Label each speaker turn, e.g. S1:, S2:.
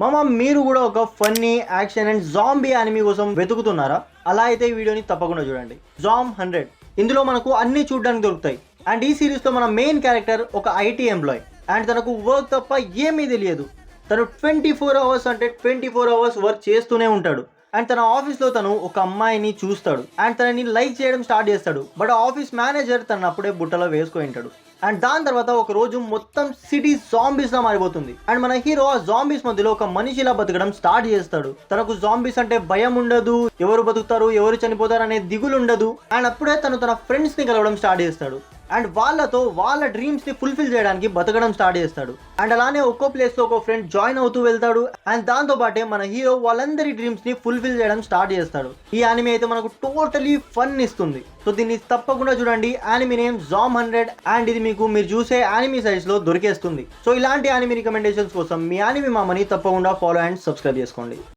S1: మామ మీరు కూడా ఒక funny action and zombie anime కోసం వెతుకుతున్నారా? అలా అయితే ఈ వీడియోని తప్పకుండా చూడండి. జామ్ 100 ఇందులో మనకు అన్ని చూడడానికి దొరుకుతాయి. అండ్ ఈ సిరీస్లో మన మెయిన్ క్యారెక్టర్ ఒక ఐటీ ఎంప్లాయ్ అండ్ తనకు వర్క్ తప్ప ఏమీ తెలియదు. తను 24 అవర్స్ అంటే 24 అవర్స్ వర్క్ చేస్తూనే ఉంటాడు. అండ్ తన ఆఫీస్లో తను ఒక అమ్మాయిని చూస్తాడు అండ్ తనని లైక్ చేయడం స్టార్ట్ చేస్తాడు. బట్ ఆఫీస్ మేనేజర్ తను అప్పుడే బుట్టలో వేసుకొని ఉంటాడు. అండ్ దాని తర్వాత ఒక రోజు మొత్తం సిటీ జాంబీస్ లా మారిపోతుంది. అండ్ మన హీరో ఆ జాంబీస్ మధ్యలో ఒక మనిషిలా బతకడం స్టార్ట్ చేస్తాడు. తనకు జాంబీస్ అంటే భయం ఉండదు, ఎవరు బతుకుతారు ఎవరు చనిపోతారు అనే దిగులు ఉండదు. అండ్ అప్పుడే తను తన ఫ్రెండ్స్ ని కలవడం స్టార్ట్ చేస్తాడు అండ్ వాళ్ళతో వాళ్ళ డ్రీమ్స్ ని ఫుల్ఫిల్ చేయడానికి బతకడం స్టార్ట్ చేస్తాడు. అండ్ అలానే ఒక్కో ప్లేస్ లో ఒక ఫ్రెండ్ జాయిన్ అవుతూ వెళ్తాడు. అండ్ దాంతో పాటే మన హీరో వాళ్ళందరి డ్రీమ్స్ ని ఫుల్ఫిల్ చేయడం స్టార్ట్ చేస్తాడు. ఈ యానిమే అయితే మనకు టోటలీ ఫన్ ఇస్తుంది. సో దీన్ని తప్పకుండా చూడండి. యానిమే నేమ్ జామ్ 100 అండ్ ఇది మీకు మీరు చూసే యానిమే సైజ్ లో దొరికేస్తుంది. సో ఇలాంటి యానిమే రికమెండేషన్స్ కోసం మీ యానిమే మామని తప్పకుండా ఫాలో అండ్ సబ్స్క్రైబ్ చేసుకోండి.